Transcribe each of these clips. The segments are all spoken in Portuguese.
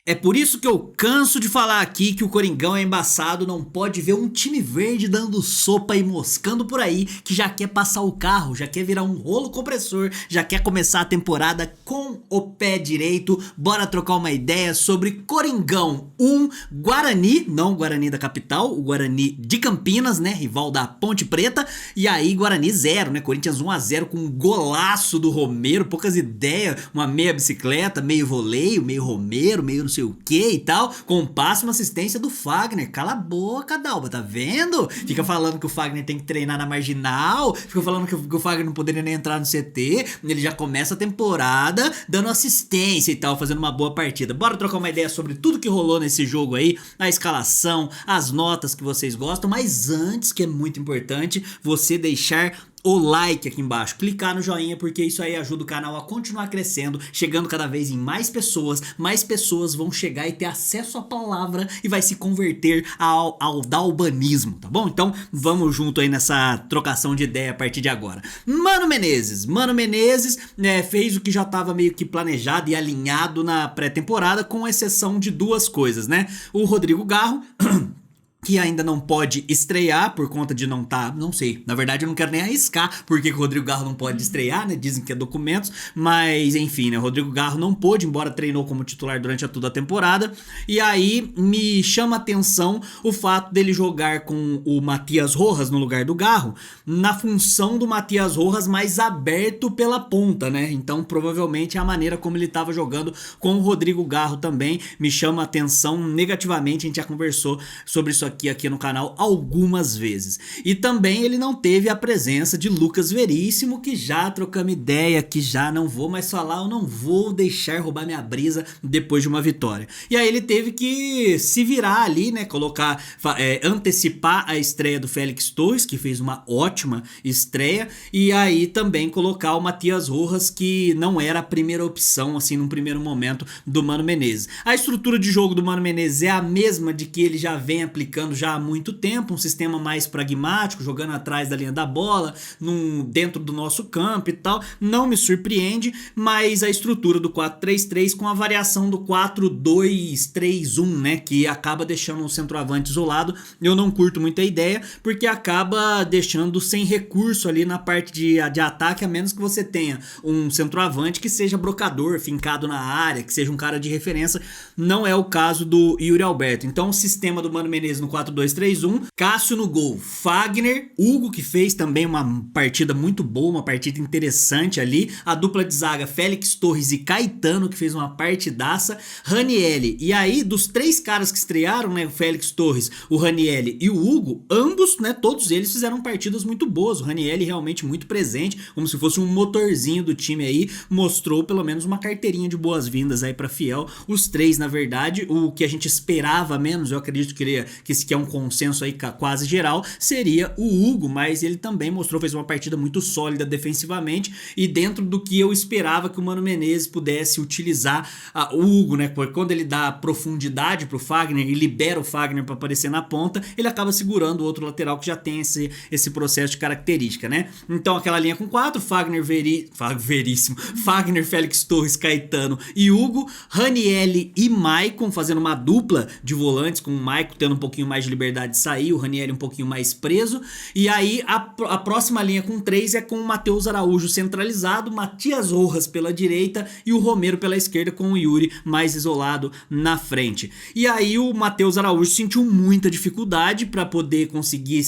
É por isso que eu canso de falar aqui que o Coringão é embaçado, não pode ver um time verde dando sopa e moscando por aí, que já quer passar o carro, já quer virar um rolo compressor, já quer começar a temporada com o pé direito. Bora trocar uma ideia sobre Coringão 1, Guarani, não o Guarani da capital, o Guarani de Campinas, né, rival da Ponte Preta, e aí Guarani 0, né, Corinthians 1-0 com um golaço do Romero, poucas ideias, uma meia bicicleta, meio voleio, meio Romero, meio não sei o que e tal, com um passe, uma assistência do Fagner. Cala a boca, Dalba, tá vendo? Fica falando que o Fagner tem que treinar na marginal, fica falando que o Fagner não poderia nem entrar no CT, ele já começa a temporada dando assistência e tal, fazendo uma boa partida. Bora trocar uma ideia sobre tudo que rolou nesse jogo aí, a escalação, as notas que vocês gostam, mas antes, que é muito importante, você deixar o like aqui embaixo, clicar no joinha, porque isso aí ajuda o canal a continuar crescendo, chegando cada vez em mais pessoas vão chegar e ter acesso à palavra e vai se converter ao dalbanismo, tá bom? Então vamos junto aí nessa trocação de ideia a partir de agora. Mano Menezes fez o que já estava meio que planejado e alinhado na pré-temporada, com exceção de duas coisas, né? O Rodrigo Garro que ainda não pode estrear por conta de não tá, não sei, na verdade eu não quero nem arriscar porque o Rodrigo Garro não pode estrear, né, dizem que é documentos, mas enfim, né, o Rodrigo Garro não pôde, embora treinou como titular durante toda a temporada, e aí me chama a atenção o fato dele jogar com o Matias Rojas no lugar do Garro, na função do Matias Rojas mais aberto pela ponta, né, então provavelmente a maneira como ele estava jogando com o Rodrigo Garro também me chama a atenção negativamente, a gente já conversou sobre isso aqui no canal algumas vezes. E também ele não teve a presença de Lucas Veríssimo, que já trocamos ideia, que já não vou mais falar, eu não vou deixar roubar minha brisa depois de uma vitória. E aí ele teve que se virar ali, né, antecipar a estreia do Félix Torres, que fez uma ótima estreia, e aí também colocar o Matias Rojas, que não era a primeira opção, assim, num primeiro momento do Mano Menezes. A estrutura de jogo do Mano Menezes é a mesma de que ele já vem aplicando já há muito tempo, um sistema mais pragmático, jogando atrás da linha da bola, dentro do nosso campo e tal, não me surpreende, mas a estrutura do 4-3-3 com a variação do 4-2-3-1, né, que acaba deixando o centroavante isolado, eu não curto muito a ideia, porque acaba deixando sem recurso ali na parte de ataque, a menos que você tenha um centroavante que seja brocador, fincado na área, que seja um cara de referência, não é o caso do Yuri Alberto. Então o sistema do Mano Menezes no 4-2-3-1, Cássio no gol, Fagner, Hugo, que fez também uma partida muito boa, uma partida interessante ali, a dupla de zaga Félix Torres e Caetano, que fez uma partidaça, Ranielli, e aí dos três caras que estrearam, né, o Félix Torres, o Ranielli e o Hugo, ambos, né, todos eles fizeram partidas muito boas, o Ranielli realmente muito presente, como se fosse um motorzinho do time aí, mostrou pelo menos uma carteirinha de boas-vindas aí pra Fiel, os três na verdade, o que a gente esperava menos, eu acredito que esse que é um consenso aí quase geral, seria o Hugo, mas ele também fez uma partida muito sólida defensivamente e dentro do que eu esperava que o Mano Menezes pudesse utilizar o Hugo, né, porque quando ele dá profundidade pro Fagner e libera o Fagner para aparecer na ponta, ele acaba segurando o outro lateral que já tem esse processo de característica, né, então aquela linha com 4, Fagner, Fagner, Félix Torres, Caetano e Hugo, Ranielli e Maicon fazendo uma dupla de volantes, com o Maicon tendo um pouquinho mais de liberdade de sair, o Ranieri um pouquinho mais preso, e aí a próxima linha com 3 é com o Matheus Araújo centralizado, Matias Rojas pela direita e o Romero pela esquerda, com o Yuri mais isolado na frente. E aí o Matheus Araújo sentiu muita dificuldade para poder conseguir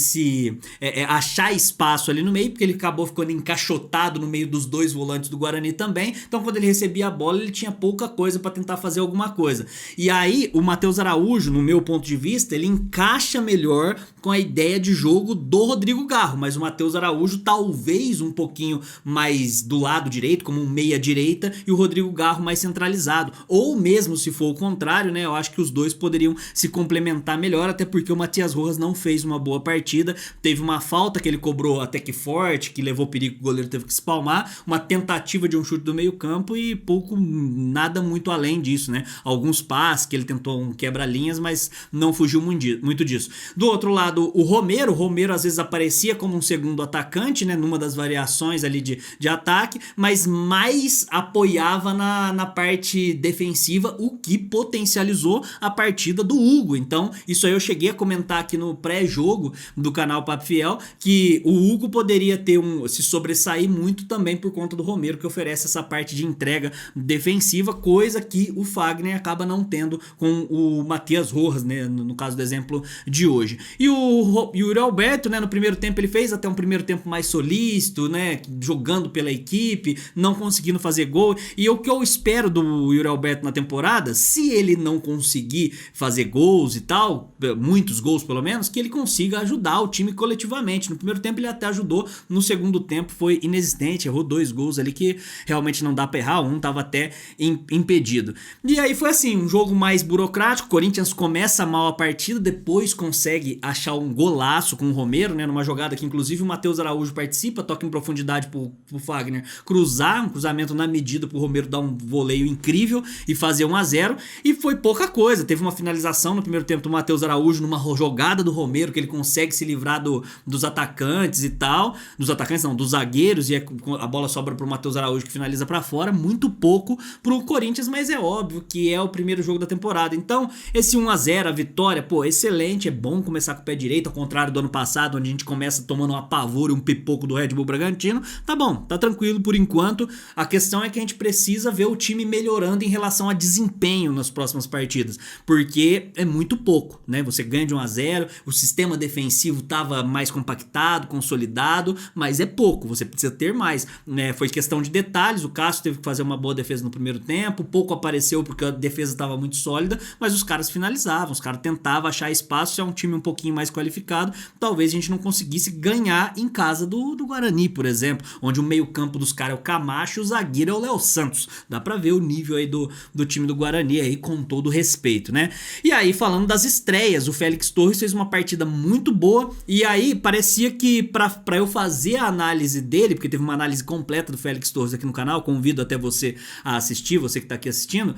achar espaço ali no meio, porque ele acabou ficando encaixotado no meio dos dois volantes do Guarani também, então quando ele recebia a bola ele tinha pouca coisa para tentar fazer alguma coisa. E aí o Matheus Araújo, no meu ponto de vista, ele encaixa melhor com a ideia de jogo do Rodrigo Garro, mas o Matheus Araújo talvez um pouquinho mais do lado direito, como um meia direita, e o Rodrigo Garro mais centralizado, ou mesmo se for o contrário, né, eu acho que os dois poderiam se complementar melhor, até porque o Matias Rojas não fez uma boa partida, teve uma falta que ele cobrou até que forte, que levou perigo, o goleiro teve que espalmar, uma tentativa de um chute do meio campo e nada muito além disso, né, alguns passes que ele tentou um quebra-linhas, mas não fugiu muito disso. Do outro lado, o Romero às vezes aparecia como um segundo atacante, né, numa das variações ali de ataque, mas mais apoiava na parte defensiva, o que potencializou a partida do Hugo. Então, isso aí eu cheguei a comentar aqui no pré-jogo do canal Papo Fiel, que o Hugo poderia se sobressair muito também por conta do Romero, que oferece essa parte de entrega defensiva, coisa que o Fagner acaba não tendo com o Matias Rojas, né, no caso do exemplo de hoje. E o Yuri Alberto, né, no primeiro tempo ele fez até um primeiro tempo mais solícito, né, jogando pela equipe, não conseguindo fazer gol. E o que eu espero do Yuri Alberto na temporada, se ele não conseguir fazer gols e tal, muitos gols pelo menos, que ele consiga ajudar o time coletivamente. No primeiro tempo ele até ajudou, no segundo tempo foi inexistente, errou 2 gols ali que realmente não dá pra errar, um tava até impedido. E aí foi assim, um jogo mais burocrático, o Corinthians começa mal a partida, depois consegue achar um golaço com o Romero, né, numa jogada que inclusive o Matheus Araújo participa, toca em profundidade pro Fagner cruzar, um cruzamento na medida pro Romero dar um voleio incrível e fazer 1-0, e foi pouca coisa, teve uma finalização no primeiro tempo do Matheus Araújo numa jogada do Romero, que ele consegue se livrar dos atacantes e tal, dos zagueiros, e a bola sobra pro Matheus Araújo que finaliza pra fora, muito pouco pro Corinthians, mas é óbvio que é o primeiro jogo da temporada. Então, esse 1-0, a vitória, pô, excelente, é bom começar com o pé direito, ao contrário do ano passado, onde a gente começa tomando um apavoro e um pipoco do Red Bull Bragantino. Tá bom, tá tranquilo por enquanto. A questão é que a gente precisa ver o time melhorando em relação a desempenho nas próximas partidas, porque é muito pouco, né? Você ganha de 1-0, o sistema defensivo tava mais compactado, consolidado, mas é pouco, você precisa ter mais, né? Foi questão de detalhes, o Cássio teve que fazer uma boa defesa no primeiro tempo, pouco apareceu porque a defesa estava muito sólida, mas os caras finalizavam, os caras tentavam achar espaço. Se é um time um pouquinho mais qualificado, talvez a gente não conseguisse ganhar em casa do Guarani, por exemplo, onde o meio campo dos caras é o Camacho e o zagueiro é o Léo Santos. Dá pra ver o nível aí do time do Guarani aí, com todo respeito, né? E aí, falando das estreias, o Félix Torres fez uma partida muito boa, e aí parecia que pra eu fazer a análise dele, porque teve uma análise completa do Félix Torres aqui no canal, convido até você a assistir, você que tá aqui assistindo,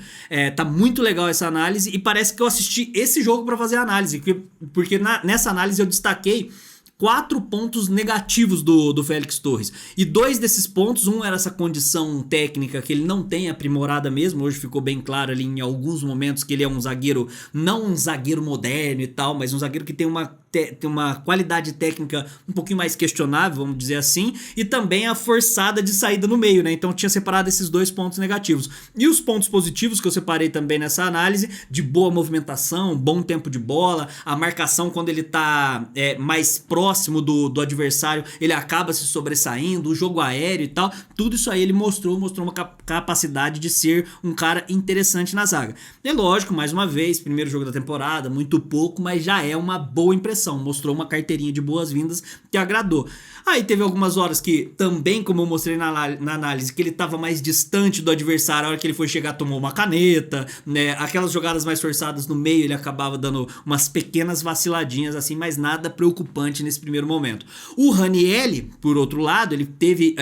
tá muito legal essa análise, e parece que eu assisti esse jogo pra fazer a análise, porque nessa análise eu destaquei 4 pontos negativos do Félix Torres, e 2 desses pontos, um era essa condição técnica que ele não tem aprimorada mesmo, hoje ficou bem claro ali em alguns momentos que ele é um zagueiro, não um zagueiro moderno e tal, mas um zagueiro que tem uma qualidade técnica um pouquinho mais questionável, vamos dizer assim, e também a forçada de saída no meio, né? Então tinha separado esses 2 pontos negativos. E os pontos positivos que eu separei também nessa análise, de boa movimentação, bom tempo de bola, a marcação quando ele tá mais próximo do adversário, ele acaba se sobressaindo, o jogo aéreo e tal, tudo isso aí ele mostrou uma capacidade de ser um cara interessante na zaga. É lógico, mais uma vez, primeiro jogo da temporada, muito pouco, mas já é uma boa impressão, mostrou uma carteirinha de boas-vindas que agradou. Aí teve algumas horas que também, como eu mostrei na análise, que ele estava mais distante do adversário, a hora que ele foi chegar tomou uma caneta, né? Aquelas jogadas mais forçadas no meio, ele acabava dando umas pequenas vaciladinhas assim, mas nada preocupante nesse primeiro momento. O Ranieri, por outro lado, ele teve,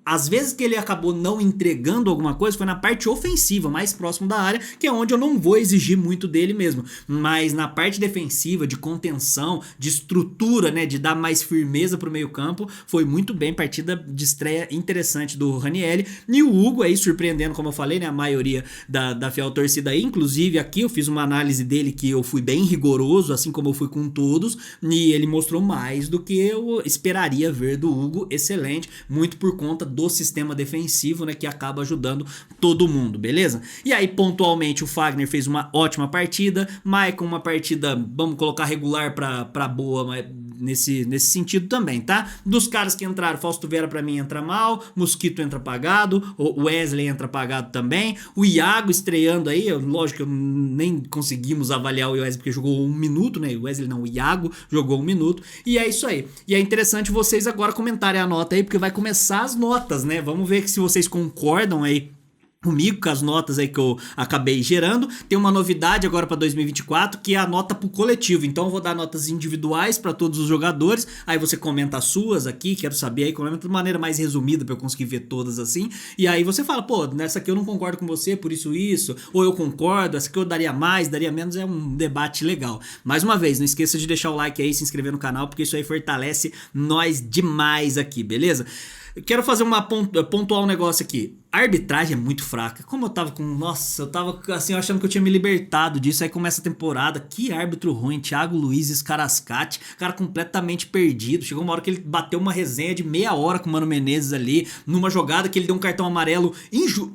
às vezes que ele acabou não entregando alguma coisa, foi na parte ofensiva, mais próximo da área, que é onde eu não vou exigir muito dele mesmo, mas na parte defensiva, de contenção, de estrutura, né, de dar mais firmeza pro meio campo, foi muito bem, partida de estreia interessante do Ranieri. E o Hugo aí surpreendendo, como eu falei, né, a maioria da fiel torcida aí, inclusive aqui eu fiz uma análise dele que eu fui bem rigoroso, assim como eu fui com todos, e ele mostrou mais do que eu esperaria ver do Hugo, excelente, muito por conta do sistema defensivo, né, que acaba ajudando todo mundo, beleza? E aí pontualmente o Fagner fez uma ótima partida, Maicon uma partida, vamos colocar regular pra boa, mas nesse sentido também, tá? Dos caras que entraram, Fausto Vera pra mim entra mal, Mosquito entra apagado, o Wesley entra apagado também, o Iago estreando aí, lógico que nem conseguimos avaliar o Wesley porque jogou 1 minuto, né? O Wesley não, o Iago jogou 1 minuto, e é isso aí. E é interessante vocês agora comentarem a nota aí, porque vai começar as notas, né? Vamos ver se vocês concordam aí comigo, com as notas aí que eu acabei gerando. Tem uma novidade agora para 2024, que é a nota pro coletivo. Então eu vou dar notas individuais para todos os jogadores, aí você comenta as suas aqui, quero saber aí, comenta de maneira mais resumida para eu conseguir ver todas assim, e aí você fala, pô, nessa aqui eu não concordo com você, por isso, ou eu concordo, essa aqui eu daria mais, daria menos, é um debate legal. Mais uma vez, não esqueça de deixar o like aí, se inscrever no canal, porque isso aí fortalece nós demais aqui, beleza? Quero fazer pontuar um negócio aqui. A arbitragem é muito fraca. Como eu tava com... Nossa, eu tava assim achando que eu tinha me libertado disso. Aí começa a temporada. Que árbitro ruim. Thiago Luiz Scarascati. Cara completamente perdido. Chegou uma hora que ele bateu uma resenha de meia hora com o Mano Menezes ali. Numa jogada que ele deu um cartão amarelo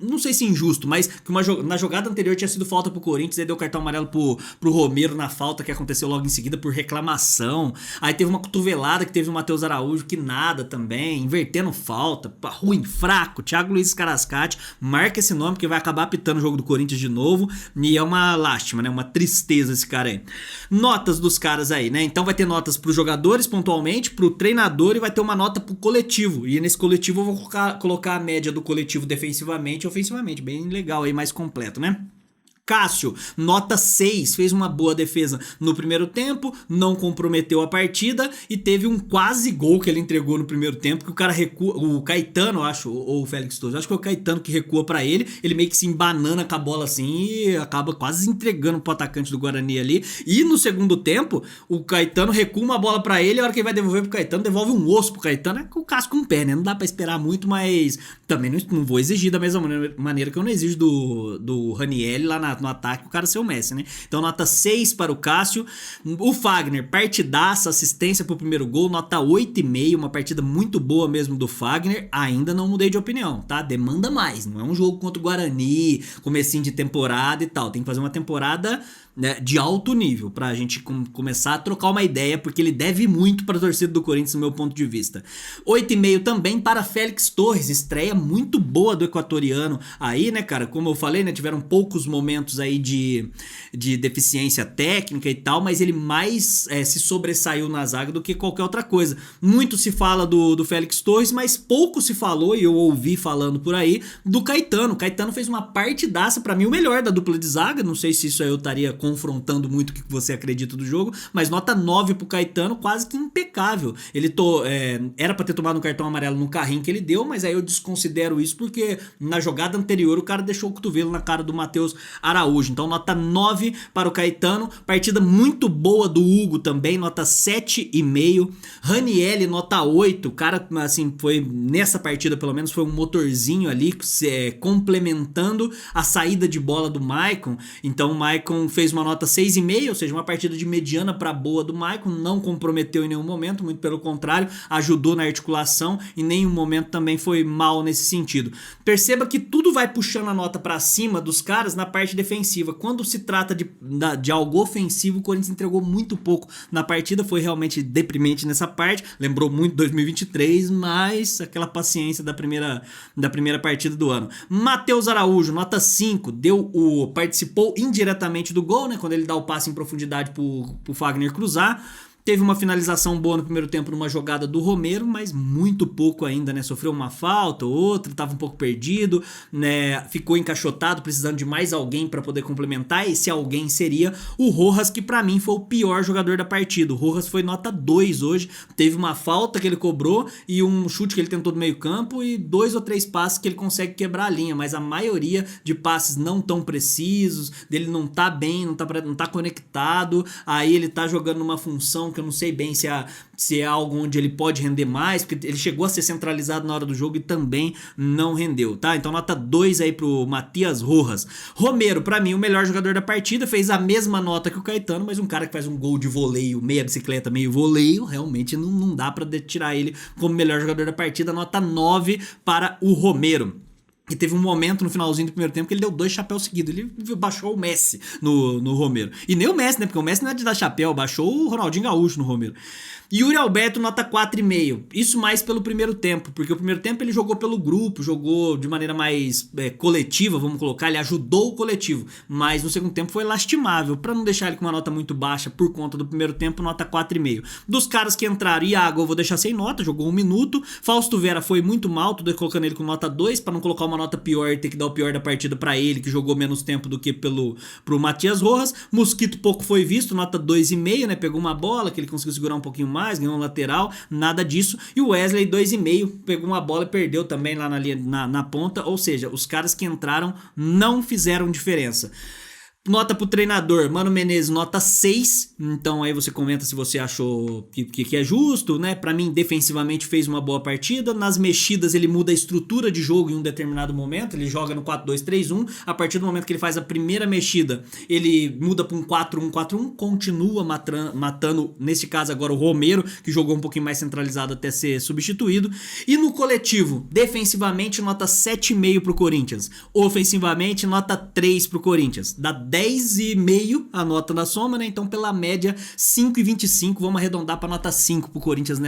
não sei se injusto, mas que na jogada anterior tinha sido falta pro Corinthians. Aí deu cartão amarelo pro Romero na falta que aconteceu logo em seguida por reclamação. Aí teve uma cotovelada que teve o Matheus Araújo que nada também. Invertendo falta. Ruim, fraco. Thiago Luiz Scarascati. Marca esse nome que vai acabar apitando o jogo do Corinthians de novo. E é uma lástima, né? Uma tristeza esse cara aí. Notas dos caras aí, né? Então vai ter notas pros jogadores pontualmente, pro treinador, e vai ter uma nota pro coletivo. E nesse coletivo eu vou colocar a média do coletivo defensivamente e ofensivamente. Bem legal aí, mais completo, né? Cássio, nota 6, fez uma boa defesa no primeiro tempo, não comprometeu a partida e teve um quase gol que ele entregou no primeiro tempo, que o cara recua, o Caetano, eu acho, ou o Félix Torres, acho que é o Caetano que recua pra ele meio que se embanana com a bola assim e acaba quase entregando pro atacante do Guarani ali, e no segundo tempo, o Caetano recua uma bola pra ele, a hora que ele vai devolver pro Caetano, devolve um osso pro Caetano, é com o casco com o pé, né, não dá pra esperar muito, mas também não vou exigir da mesma maneira que eu não exijo do Ranieri lá no ataque, o cara ser o Messi, né? Então nota 6 para o Cássio. O Fagner, partidaça, assistência pro primeiro gol, nota 8,5, uma partida muito boa mesmo do Fagner. Ainda não mudei de opinião, tá? Demanda mais, não é um jogo contra o Guarani, comecinho de temporada e tal, tem que fazer uma temporada, né, de alto nível pra gente começar a trocar uma ideia, porque ele deve muito pra torcida do Corinthians no meu ponto de vista. 8,5 também para Félix Torres, estreia muito boa do equatoriano aí, né, cara, como eu falei, né, tiveram poucos momentos aí de deficiência técnica e tal, mas ele mais se sobressaiu na zaga do que qualquer outra coisa. Muito se fala do Félix Torres, mas pouco se falou, e eu ouvi falando por aí, do Caetano. O Caetano fez uma partidaça, pra mim o melhor da dupla de zaga, não sei se isso aí eu estaria confrontando muito o que você acredita do jogo, mas nota 9 pro Caetano, quase que impecável. Ele era pra ter tomado um cartão amarelo no carrinho que ele deu, mas aí eu desconsidero isso porque na jogada anterior o cara deixou o cotovelo na cara do Matheus Araújo. Então nota 9 para o Caetano, partida muito boa do Hugo também, nota 7,5. Ranieri, nota 8, o cara assim, foi nessa partida pelo menos, foi um motorzinho ali, complementando a saída de bola do Maicon. Então o Maicon fez uma nota 6,5, ou seja, uma partida de mediana para boa do Maicon, não comprometeu em nenhum momento, muito pelo contrário, ajudou na articulação, em nenhum momento também foi mal nesse sentido. Perceba que tudo vai puxando a nota para cima dos caras na parte defensiva. Quando se trata de algo ofensivo, o Corinthians entregou muito pouco na partida, foi realmente deprimente nessa parte, lembrou muito 2023, mas aquela paciência da primeira partida do ano. Matheus Araújo, nota 5, participou indiretamente do gol, né, quando ele dá o passe em profundidade pro Fagner cruzar. Teve uma finalização boa no primeiro tempo numa jogada do Romero, mas muito pouco ainda, né? Sofreu uma falta, outra, tava um pouco perdido, né? Ficou encaixotado, precisando de mais alguém para poder complementar. Esse alguém seria o Rojas, que para mim foi o pior jogador da partida. O Rojas foi nota 2 hoje. Teve uma falta que ele cobrou e um chute que ele tentou do meio campo e 2 ou 3 passes que ele consegue quebrar a linha, mas a maioria de passes não tão precisos, dele não tá bem, não tá conectado, aí ele tá jogando numa função que eu não sei bem se é algo onde ele pode render mais, porque ele chegou a ser centralizado na hora do jogo e também não rendeu, tá? Então nota 2 aí pro Matias Rojas. Romero, pra mim, o melhor jogador da partida, fez a mesma nota que o Caetano, mas um cara que faz um gol de voleio, meia bicicleta, meio voleio, realmente não dá pra tirar ele como melhor jogador da partida, nota 9 para o Romero. E teve um momento no finalzinho do primeiro tempo que ele deu 2 chapéus seguidos. Ele baixou o Messi no Romero. E nem o Messi, né? Porque o Messi não é de dar chapéu, baixou o Ronaldinho Gaúcho no Romero. Yuri Alberto, nota 4,5. Isso mais pelo primeiro tempo, porque o primeiro tempo ele jogou pelo grupo, jogou de maneira mais coletiva, vamos colocar, ele ajudou o coletivo, mas no segundo tempo foi lastimável, pra não deixar ele com uma nota muito baixa por conta do primeiro tempo, nota 4,5. Dos caras que entraram, Iago eu vou deixar sem nota, jogou 1 minuto, Fausto Vera foi muito mal, tô colocando ele com nota 2, pra não colocar uma nota pior e ter que dar o pior da partida pra ele, que jogou menos tempo do que pro Matias Rojas. Mosquito pouco foi visto, nota 2,5, né? Pegou uma bola que ele conseguiu segurar um pouquinho mais, ganhou um lateral, nada disso. E o Wesley 2,5, pegou uma bola e perdeu também lá na ponta, ou seja, os caras que entraram não fizeram diferença. Nota pro treinador, Mano Menezes, nota 6. Então aí você comenta se você achou que é justo, né? Pra mim, defensivamente fez uma boa partida. Nas mexidas ele muda a estrutura de jogo em um determinado momento. Ele joga no 4-2-3-1. A partir do momento que ele faz a primeira mexida, ele muda pra um 4-1-4-1. Continua matando, nesse caso agora, o Romero, que jogou um pouquinho mais centralizado até ser substituído. E no coletivo, defensivamente, nota 7,5 pro Corinthians. Ofensivamente, nota 3 pro Corinthians. Dá 10,5 a nota na soma, né? Então, pela média, 5,25. Vamos arredondar para nota 5 pro Corinthians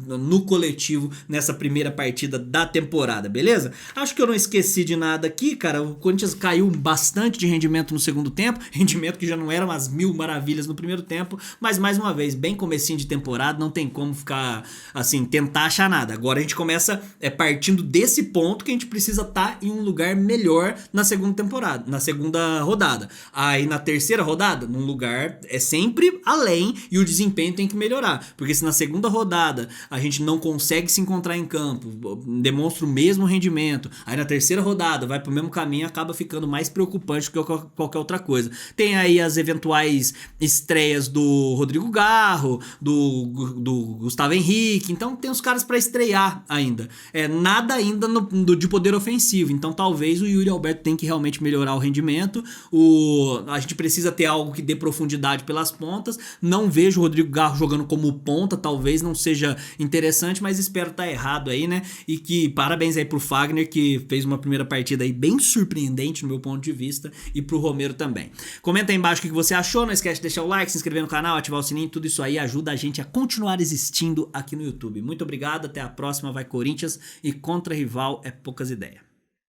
no coletivo, nessa primeira partida da temporada, beleza? Acho que eu não esqueci de nada aqui, cara. O Corinthians caiu bastante de rendimento no segundo tempo, rendimento que já não era umas mil maravilhas no primeiro tempo, mas mais uma vez, bem comecinho de temporada, não tem como ficar assim, tentar achar nada. Agora a gente começa partindo desse ponto que a gente precisa estar em um lugar melhor na segunda temporada, na segunda rodada. Aí na terceira rodada, num lugar sempre além, e o desempenho tem que melhorar, porque se na segunda rodada a gente não consegue se encontrar em campo, demonstra o mesmo rendimento, aí na terceira rodada vai pro mesmo caminho, acaba ficando mais preocupante do que qualquer outra coisa. Tem aí as eventuais estreias do Rodrigo Garro, do Gustavo Henrique, então tem os caras pra estrear ainda. Nada ainda de poder ofensivo, então talvez o Yuri Alberto tem que realmente melhorar o rendimento. A gente precisa ter algo que dê profundidade pelas pontas. Não vejo o Rodrigo Garro jogando como ponta, talvez não seja interessante, mas espero estar errado aí, né? E que parabéns aí pro Fagner, que fez uma primeira partida aí bem surpreendente no meu ponto de vista, e pro Romero também. Comenta aí embaixo o que você achou, não esquece de deixar o like, se inscrever no canal, ativar o sininho, tudo isso aí ajuda a gente a continuar existindo aqui no YouTube. Muito obrigado, até a próxima, vai Corinthians, e contra rival é poucas ideias.